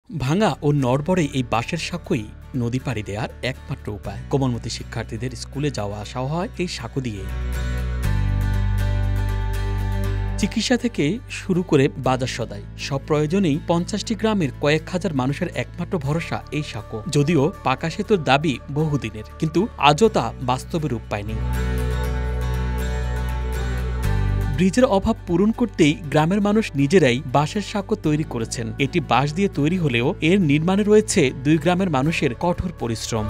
ভাঙা ও নড়বড়ে এই বাঁশের সাঁকোই নদী পাড়ি দেওয়ার একমাত্র উপায়। কোমলমতি শিক্ষার্থীদের স্কুলে যাওয়া আসাও হয় এই সাঁকো দিয়ে। চিকিৎসা থেকে শুরু করে বাজার সদাই সব প্রয়োজনেই ৫০টি গ্রামের কয়েক হাজার মানুষের একমাত্র ভরসা এই সাঁকো। যদিও পাকা সেতুর দাবি বহুদিনের, কিন্তু আজও তা বাস্তবে রূপ পায়নি। ব্রিজের অভাব পূরণ করতেই গ্রামের মানুষ নিজেরাই বাঁশের সাঁকো তৈরি করেছেন। এটি বাঁশ দিয়ে তৈরি হলেও এর নির্মাণে রয়েছে দুই গ্রামের মানুষের কঠোর পরিশ্রম।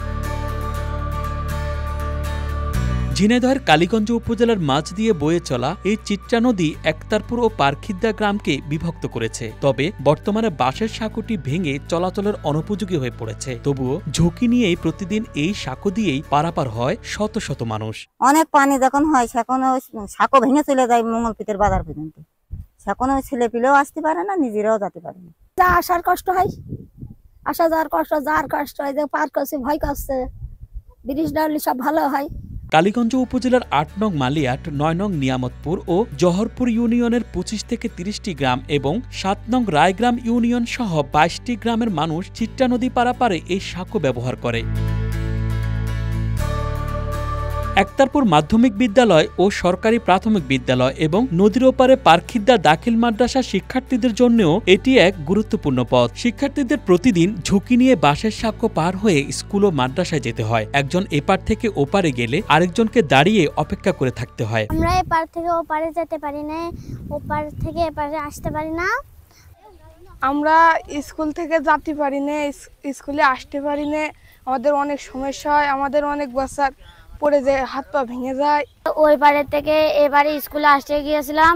ঝিনাইদহের কালীগঞ্জ উপজেলার মাঝ দিয়ে বয়ে চলা এই চিত্রা নদী একতারপুর ও পারখিদ্দা গ্রামকে বিভক্ত করেছে। তবে বর্তমানে বাঁশের সাঁকোটি ভেঙে চলাচলের অনুপযোগী হয়ে পড়েছে। তবুও ঝুঁকি নিয়েই প্রতিদিন এই সাঁকো দিয়েই পারাপার হয় শত শত মানুষ। অনেক পানি যখন হয় সেখানে সাঁকো ভেঙে চলে যায় মঙ্গলপিতের বাজার পর্যন্ত। সেখানে ছেলে পিলেও আসতে পারে না, নিজেরাও যেতে পারে না। যা আসার কষ্ট হয়, আসা যাওয়ার কষ্ট, যার কষ্ট হয়, যে পার করছে ভয় করছে, ব্রিজ ডাউলি সব ভালো হয়। কালীগঞ্জ উপজেলার ৮ নং মালিয়াট, ৯ নং নিয়ামতপুর ও জহরপুর ইউনিয়নের ২৫ থেকে ৩০টি গ্রাম এবং ৭ নং রায়গ্রাম ইউনিয়ন সহ ২২টি গ্রামের মানুষ চিত্রা নদী পারাপারে এই সাঁকো ব্যবহার করে। একতারপুর মাধ্যমিক বিদ্যালয় ও সরকারি প্রাথমিক বিদ্যালয় এবং নদীর ওপারে পারখিদ্দা দাখিল মাদ্রাসা শিক্ষার্থীদের জন্যও এটি এক গুরুত্বপূর্ণ পথ। শিক্ষার্থীদের প্রতিদিন ঝুঁকি নিয়ে বাঁশের সাঁকো পার হয়ে স্কুল ও মাদ্রাসায় যেতে হয়। একজন এপার থেকে ওপারে গেলে আরেকজনকে দাঁড়িয়ে অপেক্ষা করে থাকতে হয়। আমরা এপার থেকে ওপারে যেতে পারি না, ওপার থেকে এপারে আসতে পারি না। আমরা স্কুল থেকে যেতে পারি না, স্কুলে আসতে পারি না। আমাদের অনেক সমস্যা হয়, আমাদের অনেক বছর পড়ে যায়, হাত পা ভেঙে যায়। ওই পারে থেকে এবারে স্কুলে আসতে গিয়েছিলাম,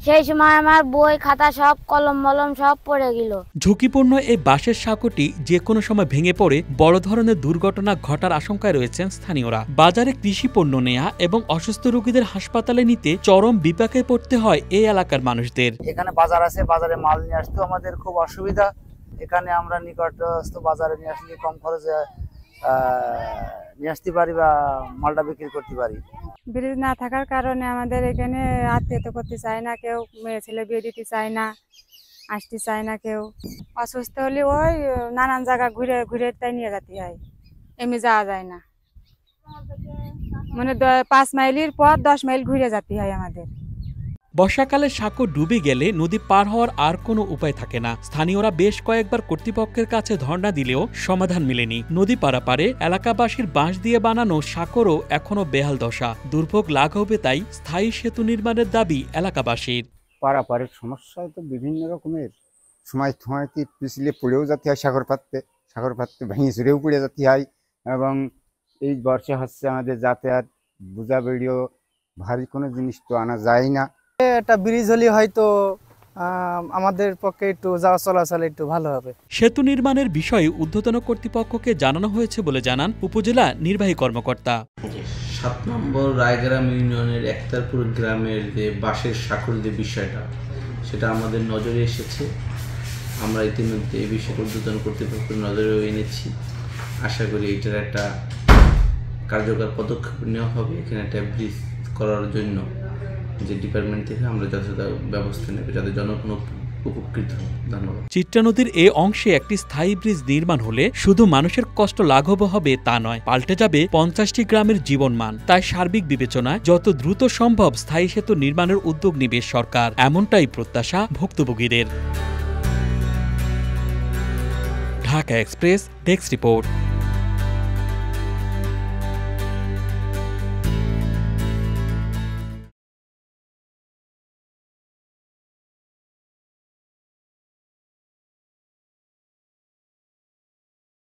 সেই সময় আমার বই খাতা সব কলম মলম সব পড়ে গেল। ঝুঁকিপূর্ণ এই বাঁশের সাঁকোটি যে কোনো সময় ভেঙে পড়ে বড় ধরনের দুর্ঘটনা ঘটার আশঙ্কায় রয়েছেন স্থানীয়রা। বাজারে কৃষি পণ্য নেয়া এবং অসুস্থ রোগীদের হাসপাতালে নিতে চরম বিপাকে পড়তে হয় এই এলাকার মানুষদের। এখানে বাজার আছে, বাজারে মাল নিয়ে আসতে আমাদের খুব অসুবিধা। এখানে আমরা নিকটস্থ বাজারে নিয়ে আসলে কম খরচে নিয়ে আসতে পারি বা মালটা বিক্রি করতে পারি। ব্রিজ না থাকার কারণে আমাদের এখানে আত্মীয়তা করতে চায় না কেউ, মেয়ে ছেলে বিয়ে দিতে চায় না, আসতে চায় না কেউ। অসুস্থ হলে ওই নানান জায়গা ঘুরে ঘুরে তাই নিয়ে যেতে হয়, এমনি যাওয়া যায় না। মানে ৫ মাইলের পর ১০ মাইল ঘুরে যেতে হয় আমাদের। বর্ষাকালে সাঁকো ডুবে গেলে নদী পার হওয়ার আর কোনো উপায় থাকে না। স্থানীয়রা বেশ কয়েকবার কর্তৃপক্ষের কাছে ধর্ণা দিলেও সমাধান মেলেনি। নদী পারাপারে এলাকাবাসীর বাঁশ দিয়ে বানানো সাঁকোরও এখনো বেহাল দশা। দুর্ভোগ লাঘবে তাই স্থায়ী সেতু নির্মাণের দাবি এলাকাবাসীর। পারাপারের সমস্যা তো বিভিন্ন রকমের, সময় পিছলে পড়েও যেতে হয়, সাগর পাত্রে ভেঙে চুরেও পড়ে যেতে হয়। এবং এই বর্ষা হচ্ছে আমাদের যাতায়াত বোঝা বেড়িয়েও ভারী কোনো জিনিস তো আনা যায় না। একটা ব্রিজ হলে হয়তো আমাদের পক্ষে একটু যাওয়া চলাচল একটু ভালো হবে। সেতু নির্মাণের বিষয়ে ঊর্ধ্বতন কর্তৃপক্ষকে জানানো হয়েছে বলে জানান উপজেলা নির্বাহী কর্মকর্তা। ৭ নম্বর রায়গ্রাম ইউনিয়নের একতারপুর গ্রামের যে বাঁশের সাঁকোর যে বিষয়টা, সেটা আমাদের নজরে এসেছে। আমরা ইতিমধ্যে এই বিষয়টা ঊর্ধ্বতন কর্তৃপক্ষের নজরেও এনেছি। আশা করি এটার একটা কার্যকর পদক্ষেপ নেওয়া হবে। এখানে একটা ব্রিজ করার জন্য যে ডিপার্টমেন্ট থেকে আমরা যথাযথ ব্যবস্থা নেব, যাতে জনগণ উপকৃত হয়। ধন্যবাদ। চিত্রা নদীর এই অংশে একটি স্থায়ী ব্রিজ নির্মাণ হলে শুধু মানুষের কষ্ট লাঘব হবে তা নয়, পাল্টে যাবে ৫০টি গ্রামের জীবনমান। তাই সার্বিক বিবেচনায় যত দ্রুত সম্ভব স্থায়ী সেতু নির্মাণের উদ্যোগ নেবে সরকার, এমনটাই প্রত্যাশা ভুক্তভোগীদের। Dhaka express desk report.